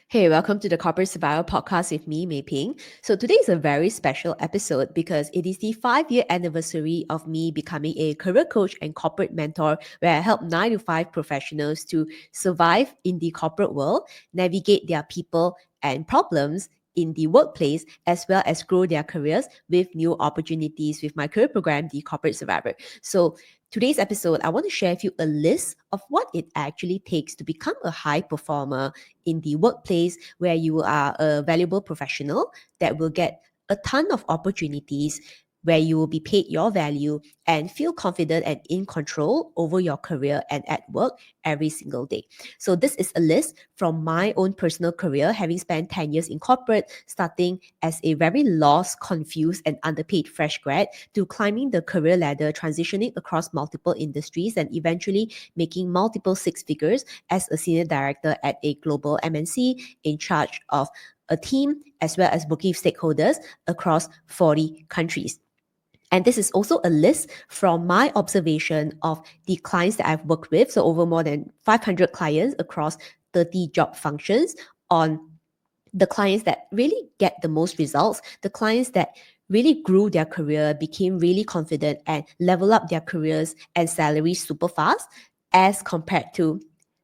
Hey, welcome to the Corporate Survival Podcast with me, Mei Ping. So today is a very special episode because it is the 5-year anniversary of me becoming a career coach and corporate mentor, where I help 9 to 5 professionals to survive in the corporate world, navigate their people and problems in the workplace, as well as grow their careers with new opportunities with my career program, the Corporate Survivor. So today's episode, I want to share with you a list of what it actually takes to become a high performer in the workplace, where you are a valuable professional that will get a ton of opportunities, where you will be paid your value and feel confident and in control over your career and at work every single day. So this is a list from my own personal career, having spent 10 years in corporate, starting as a very lost, confused, and underpaid fresh grad, to climbing the career ladder, transitioning across multiple industries, and eventually making multiple six figures as a senior director at a global MNC in charge of a team, as well as working with stakeholders across 40 countries. And this is also a list from my observation of the clients that I've worked with. So over more than 500 clients across 30 job functions, on the clients that really get the most results, the clients that really grew their career, became really confident, and level up their careers and salaries super fast, as compared to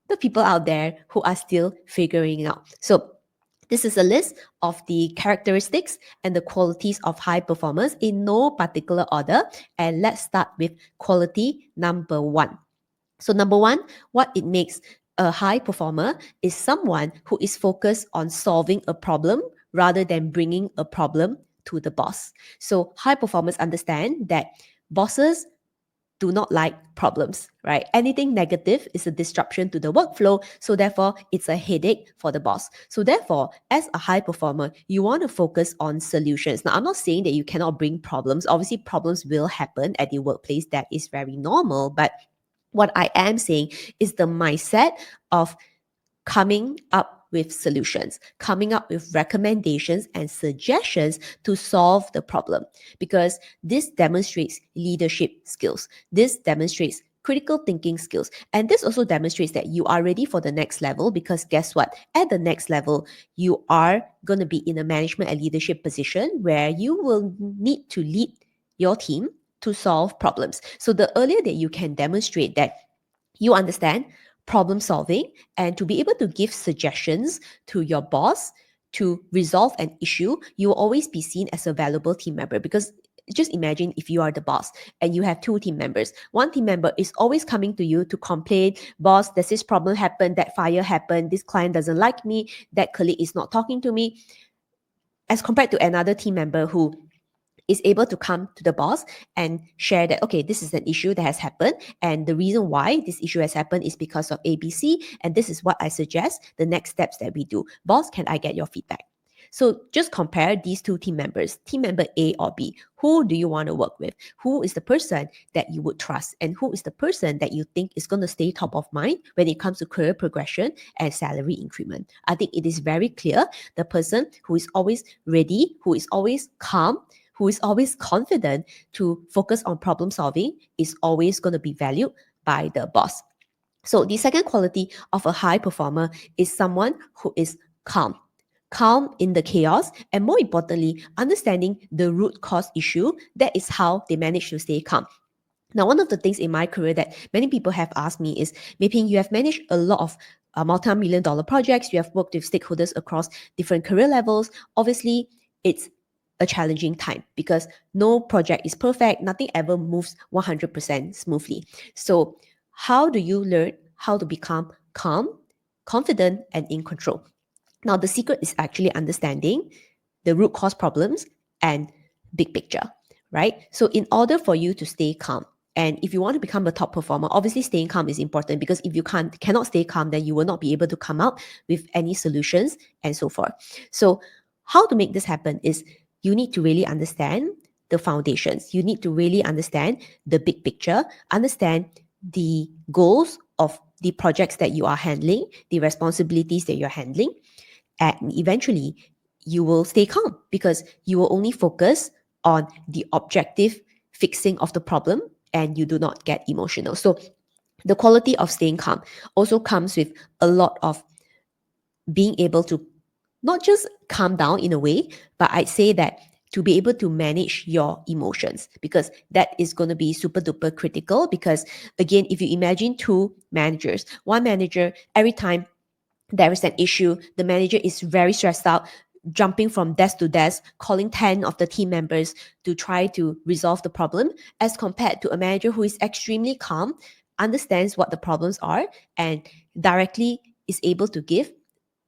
the people out there who are still figuring it out. So this is a list of the characteristics and the qualities of high performers in no particular order. And let's start with quality number one. So, number one, what it makes a high performer is someone who is focused on solving a problem rather than bringing a problem to the boss. So, high performers understand that bosses do not like problems, right? Anything negative is a disruption to the workflow. So therefore, it's a headache for the boss. So therefore, as a high performer, you want to focus on solutions. Now, I'm not saying that you cannot bring problems. Obviously, problems will happen at the workplace. That is very normal. But what I am saying is the mindset of coming up with solutions, coming up with recommendations and suggestions to solve the problem, because this demonstrates leadership skills. This demonstrates critical thinking skills. And this also demonstrates that you are ready for the next level, because guess what? At the next level, you are going to be in a management and leadership position where you will need to lead your team to solve problems. So the earlier that you can demonstrate that you understand problem solving and to be able to give suggestions to your boss to resolve an issue, you will always be seen as a valuable team member. Because just imagine if you are the boss and you have two team members. One team member is always coming to you to complain, boss, does this problem happen, that fire happened, this client doesn't like me, that colleague is not talking to me, as compared to another team member who is able to come to the boss and share that, okay, this is an issue that has happened. And the reason why this issue has happened is because of ABC. And this is what I suggest the next steps that we do. Boss, can I get your feedback? So just compare these two team members, team member A or B. Who do you want to work with? Who is the person that you would trust? And who is the person that you think is going to stay top of mind when it comes to career progression and salary increment? I think it is very clear the person who is always ready, who is always calm, who is always confident to focus on problem solving is always going to be valued by the boss. So the second quality of a high performer is someone who is calm. Calm in the chaos, and more importantly, understanding the root cause issue. That is how they manage to stay calm. Now, one of the things in my career that many people have asked me is, Mei Ping, you have managed a lot of multi-million dollar projects. You have worked with stakeholders across different career levels. Obviously, it's a challenging time because no project is perfect. Nothing ever moves 100% smoothly. So how do you learn how to become calm, confident, and in control? Now, the secret is actually understanding the root cause problems and big picture, right? So in order for you to stay calm, and if you want to become a top performer, obviously staying calm is important, because if you cannot stay calm, then you will not be able to come up with any solutions and so forth. So how to make this happen is you need to really understand the foundations. You need to really understand the big picture, understand the goals of the projects that you are handling, the responsibilities that you're handling, and eventually you will stay calm because you will only focus on the objective fixing of the problem and you do not get emotional. So The quality of staying calm also comes with a lot of being able to not just calm down in a way, but I'd say that to be able to manage your emotions, because that is going to be super duper critical. Because again, if you imagine two managers, one manager, every time there is an issue, the manager is very stressed out, jumping from desk to desk, calling 10 of the team members to try to resolve the problem, as compared to a manager who is extremely calm, understands what the problems are, and directly is able to give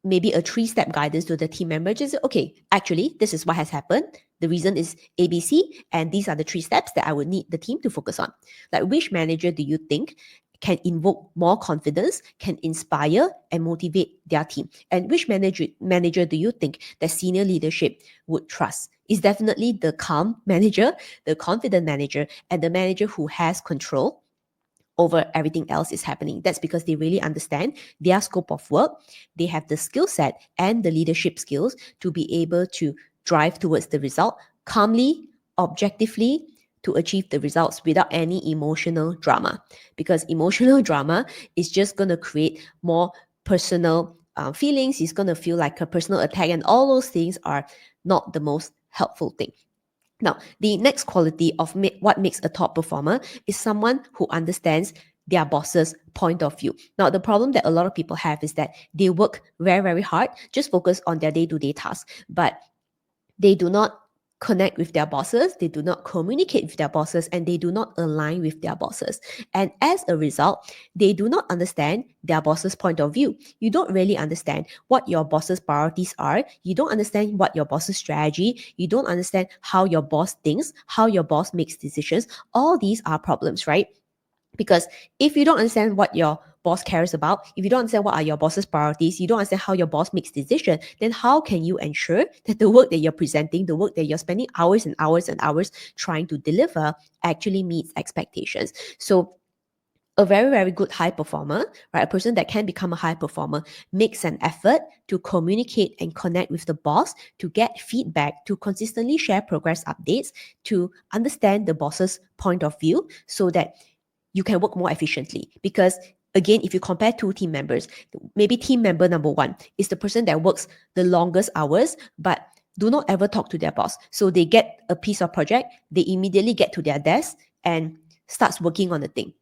maybe a 3-step guidance to the team member. Just okay, actually, this is what has happened. The reason is ABC, and these are the 3 steps that I would need the team to focus on. Like, which manager do you think can invoke more confidence, can inspire and motivate their team? And which manager do you think that senior leadership would trust? Is definitely the calm manager, the confident manager, and the manager who has control over everything else is happening. That's because they really understand their scope of work. They have the skill set and the leadership skills to be able to drive towards the result calmly, objectively, to achieve the results without any emotional drama. Because emotional drama is just going to create more personal feelings. It's going to feel like a personal attack, and all those things are not the most helpful thing. Now, the next quality of what makes a top performer is someone who understands their boss's point of view. Now, the problem that a lot of people have is that they work very, very hard, just focus on their day-to-day tasks, but they do not connect with their bosses, they do not communicate with their bosses, and they do not align with their bosses. And as a result, they do not understand their boss's point of view. You don't really understand what your boss's priorities are. You don't understand what your boss's strategy. You don't understand how your boss thinks, how your boss makes decisions. All these are problems, right? Because if you don't understand what your boss cares about, if you don't understand what are your boss's priorities, you don't understand how your boss makes decisions, then how can you ensure that the work that you're presenting, the work that you're spending hours and hours and hours trying to deliver actually meets expectations? So a very, very good high performer, right? A person that can become a high performer makes an effort to communicate and connect with the boss, to get feedback, to consistently share progress updates, to understand the boss's point of view so that you can work more efficiently. Because again, if you compare two team members, maybe team member number one is the person that works the longest hours, but do not ever talk to their boss. So they get a piece of project, they immediately get to their desk and starts working on the thing.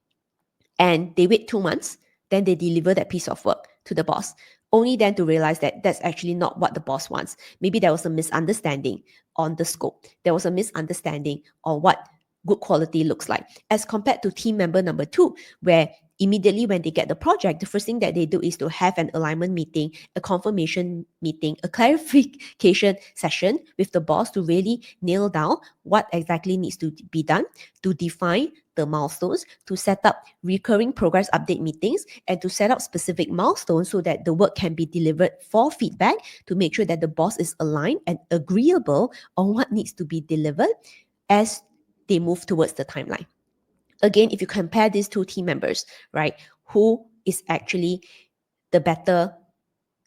And they wait 2 months, then they deliver that piece of work to the boss, only then to realize that that's actually not what the boss wants. Maybe there was a misunderstanding on the scope. There was a misunderstanding on what good quality looks like, as compared to team member number two, where immediately when they get the project, the first thing that they do is to have an alignment meeting, a confirmation meeting, a clarification session with the boss to really nail down what exactly needs to be done, to define the milestones, to set up recurring progress update meetings, and to set up specific milestones so that the work can be delivered for feedback, to make sure that the boss is aligned and agreeable on what needs to be delivered as they move towards the timeline. Again, if you compare these two team members, right, who is actually the better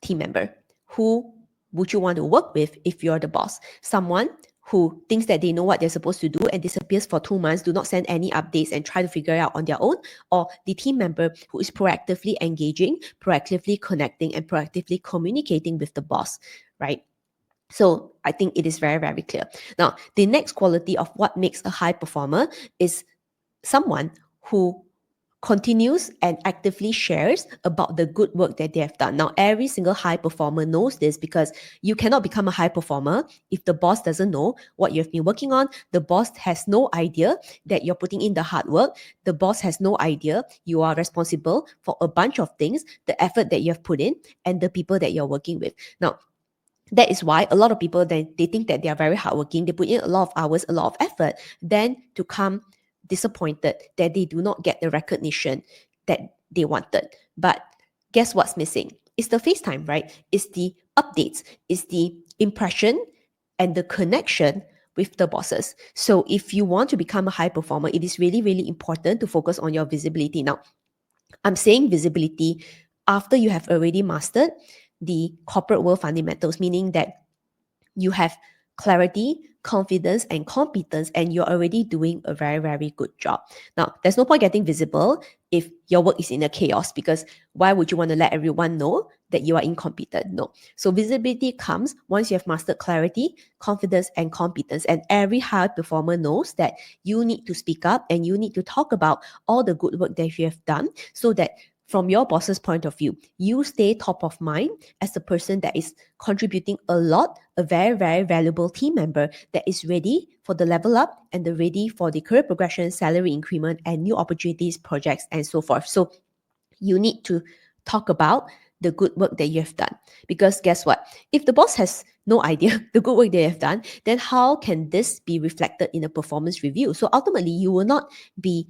team member? Who would you want to work with if you're the boss? Someone who thinks that they know what they're supposed to do and disappears for 2 months, do not send any updates and try to figure it out on their own, or the team member who is proactively engaging, proactively connecting, and proactively communicating with the boss, right? So I think it is very, very clear. Now, the next quality of what makes a high performer is someone who continues and actively shares about the good work that they have done. Now, every single high performer knows this, because you cannot become a high performer if the boss doesn't know what you've been working on. The boss has no idea that you're putting in the hard work. The boss has no idea you are responsible for a bunch of things, the effort that you have put in, and the people that you're working with. Now, that is why a lot of people, then they think that they are very hardworking, they put in a lot of hours, a lot of effort, then to come disappointed that they do not get the recognition that they wanted. But guess what's missing? It's the FaceTime, right? It's the updates, it's the impression and the connection with the bosses. So if you want to become a high performer, it is really, really important to focus on your visibility. Now, I'm saying visibility after you have already mastered the corporate world fundamentals, meaning that you have clarity confidence and competence, and you're already doing a very, very good job. Now, there's no point getting visible if your work is in a chaos, because why would you want to let everyone know that you are incompetent? No. So visibility comes once you have mastered clarity, confidence, and competence. And every high performer knows that you need to speak up and you need to talk about all the good work that you have done, so that from your boss's point of view, you stay top of mind as the person that is contributing a lot, a very, very valuable team member that is ready for the level up and the ready for the career progression, salary increment, and new opportunities, projects, and so forth. So you need to talk about the good work that you have done. Because guess what? If the boss has no idea the good work they have done, then how can this be reflected in a performance review? So ultimately, you will not be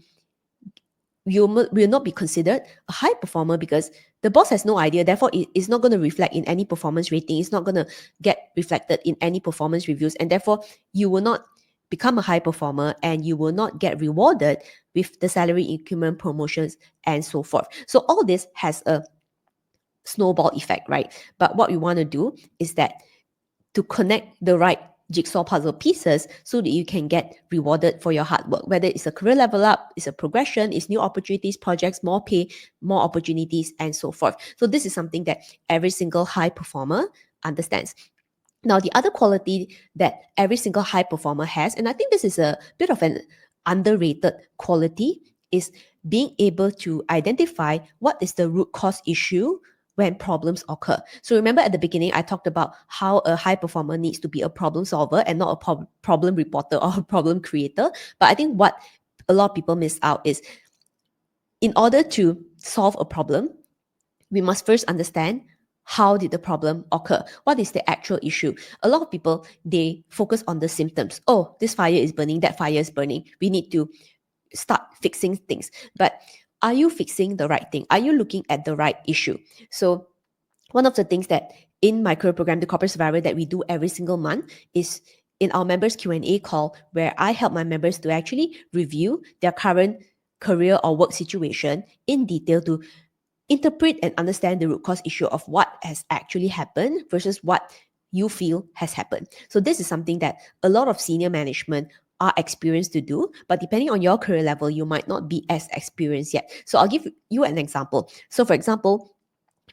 considered a high performer, because the boss has no idea. Therefore, it's not going to reflect in any performance rating. It's not going to get reflected in any performance reviews. And therefore, you will not become a high performer and you will not get rewarded with the salary increment, promotions, and so forth. So all this has a snowball effect, right? But what we want to do is that to connect the right jigsaw puzzle pieces so that you can get rewarded for your hard work. Whether it's a career level up, it's a progression, it's new opportunities, projects, more pay, more opportunities, and so forth. So this is something that every single high performer understands. Now, the other quality that every single high performer has, and I think this is a bit of an underrated quality, is being able to identify what is the root cause issue when problems occur. So remember at the beginning, I talked about how a high performer needs to be a problem solver and not a problem reporter or a problem creator. But I think what a lot of people miss out is, in order to solve a problem, we must first understand how did the problem occur? What is the actual issue? A lot of people, they focus on the symptoms. Oh, this fire is burning, that fire is burning. We need to start fixing things. But are you fixing the right thing? Are you looking at the right issue? So one of the things that in my career program, the Corporate Survivor, that we do every single month is in our members Q&A call, where I help my members to actually review their current career or work situation in detail to interpret and understand the root cause issue of what has actually happened versus what you feel has happened. So this is something that a lot of senior management are experienced to do, but depending on your career level, you might not be as experienced yet. So I'll give you an example. So for example,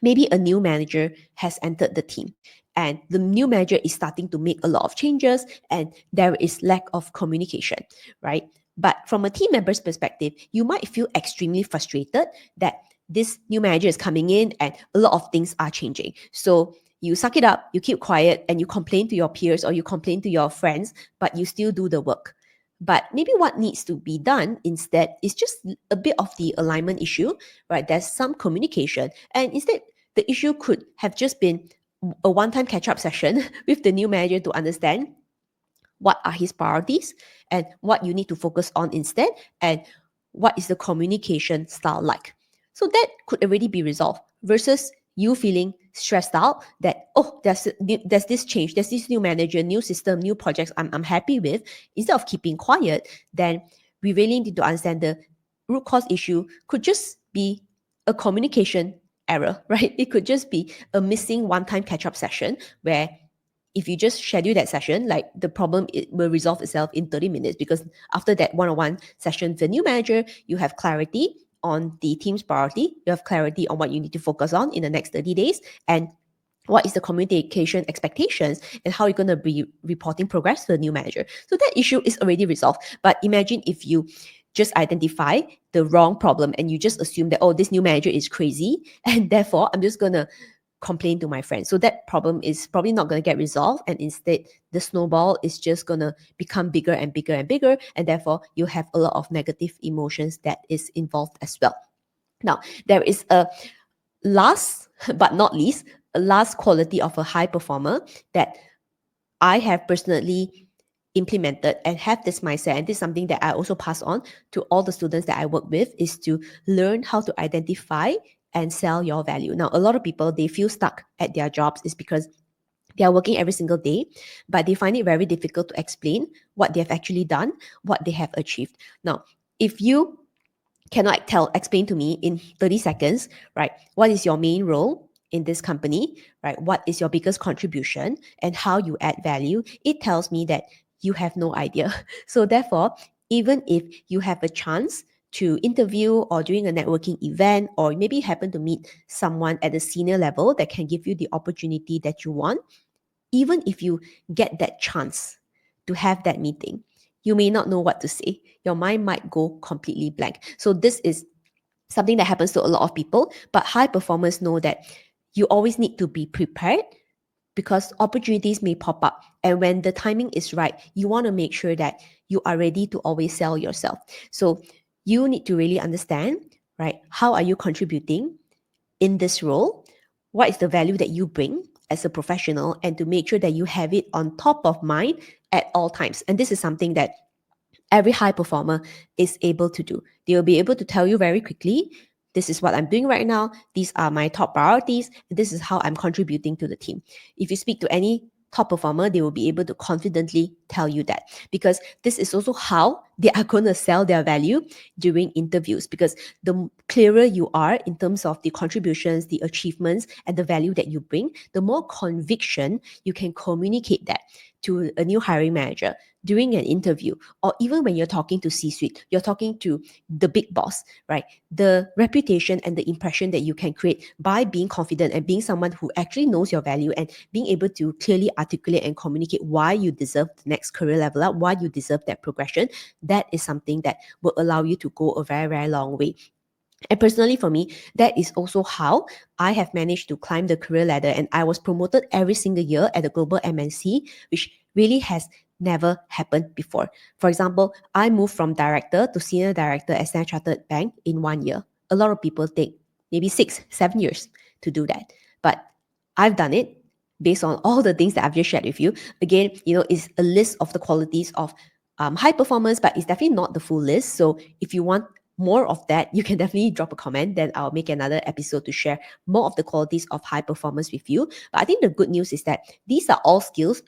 maybe a new manager has entered the team and the new manager is starting to make a lot of changes and there is lack of communication, right? But from a team member's perspective, you might feel extremely frustrated that this new manager is coming in and a lot of things are changing. So you suck it up, you keep quiet, and you complain to your peers or you complain to your friends, but you still do the work. But maybe what needs to be done instead is just a bit of the alignment issue, right? There's some communication. And instead, the issue could have just been a one-time catch-up session with the new manager to understand what are his priorities and what you need to focus on instead, and what is the communication style like. So that could already be resolved versus you feeling stressed out that, oh, there's this change, there's this new manager, new system, new projects I'm happy with. Instead of keeping quiet, then we really need to understand the root cause issue could just be a communication error, right? It could just be a missing one-time catch-up session where if you just schedule that session, like the problem, it will resolve itself in 30 minutes, because after that one-on-one session with the new manager, you have clarity on the team's priority, you have clarity on what you need to focus on in the next 30 days, and what is the communication expectations and how you're going to be reporting progress to the new manager. So that issue is already resolved. But imagine if you just identify the wrong problem and you just assume that, oh, this new manager is crazy and therefore I'm just going to complain to my friends. So that problem is probably not going to get resolved, and instead the snowball is just going to become bigger and bigger and bigger, and therefore you have a lot of negative emotions that is involved as well. Now, there is a last but not least, a last quality of a high performer that I have personally implemented and have this mindset, and this is something that I also pass on to all the students that I work with, is to learn how to identify and sell your value. Now, a lot of people, they feel stuck at their jobs is because they are working every single day, but they find it very difficult to explain what they have actually done, what they have achieved. Now, if you cannot explain to me in 30 seconds, right, what is your main role in this company, right? What is your biggest contribution and how you add value? It tells me that you have no idea. So therefore, even if you have a chance to interview or during a networking event, or maybe you happen to meet someone at a senior level that can give you the opportunity that you want, even if you get that chance to have that meeting, you may not know what to say. Your mind might go completely blank. So this is something that happens to a lot of people, but high performers know that you always need to be prepared because opportunities may pop up. And when the timing is right, you want to make sure that you are ready to always sell yourself. So you need to really understand, right? How are you contributing in this role? What is the value that you bring as a professional? And to make sure that you have it on top of mind at all times. And this is something that every high performer is able to do. They will be able to tell you very quickly, this is what I'm doing right now. These are my top priorities. This is how I'm contributing to the team. If you speak to any top performer, they will be able to confidently tell you that, because this is also how they are going to sell their value during interviews. Because the clearer you are in terms of the contributions, the achievements, and the value that you bring, the more conviction you can communicate that to a new hiring manager during an interview, or even when you're talking to C-suite, you're talking to the big boss, right? The reputation and the impression that you can create by being confident and being someone who actually knows your value and being able to clearly articulate and communicate why you deserve the next career level up, why you deserve that progression, that is something that will allow you to go a very, very long way. And personally, for me, that is also how I have managed to climb the career ladder. And I was promoted every single year at a global MNC, which really has never happened before. For example, I moved from director to senior director at Standard Chartered Bank in 1 year. A lot of people take maybe 6, 7 years to do that. But I've done it based on all the things that I've just shared with you. Again, it's a list of the qualities of high performance, but it's definitely not the full list. So if you want more of that, you can definitely drop a comment. Then I'll make another episode to share more of the qualities of high performance with you. But I think the good news is that these are all skills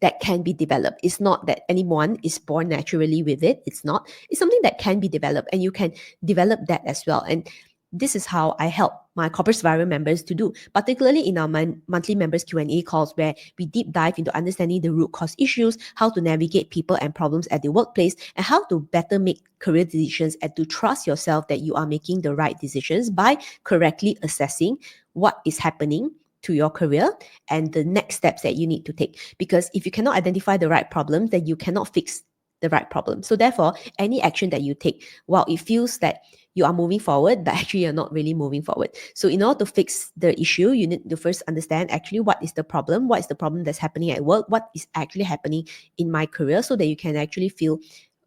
that can be developed. It's not that anyone is born naturally with it. It's not. It's something that can be developed, and you can develop that as well. And this is how I help my corporate survivor members to do, particularly in our monthly members Q&A calls, where we deep dive into understanding the root cause issues, how to navigate people and problems at the workplace, and how to better make career decisions and to trust yourself that you are making the right decisions by correctly assessing what is happening to your career and the next steps that you need to take. Because if you cannot identify the right problems, then you cannot fix the right problem. So therefore, any action that you take, while it feels that you are moving forward, but actually you're not really moving forward. So in order to fix the issue, you need to first understand actually what is the problem that's happening at work, what is actually happening in my career, so that you can actually feel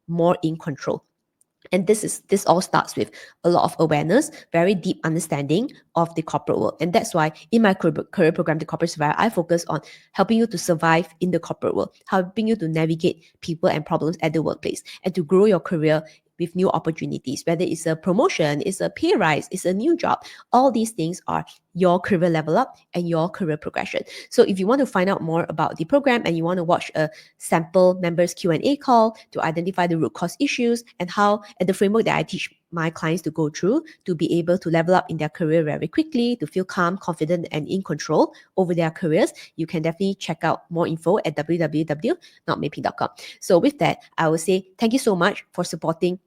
more in control. And this all starts with a lot of awareness, very deep understanding of the corporate world. And that's why in my career program, The Corporate Survivor, I focus on helping you to survive in the corporate world, helping you to navigate people and problems at the workplace, and to grow your career with new opportunities, whether it's a promotion, it's a pay rise, it's a new job. All these things are your career level up and your career progression. So if you want to find out more about the program and you want to watch a sample members Q&A call to identify the root cause issues and the framework that I teach my clients to go through to be able to level up in their career very quickly, to feel calm, confident, and in control over their careers, you can definitely check out more info at www.meiphing.com. So with that, I will say thank you so much for supporting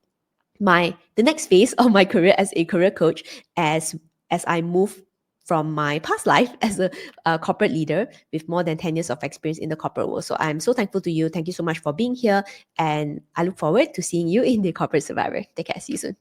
the next phase of my career as a career coach, as I move from my past life as a corporate leader with more than 10 years of experience in the corporate world. So I'm so thankful to you. Thank you so much for being here. And I look forward to seeing you in the Corporate Survivor. Take care. See you soon.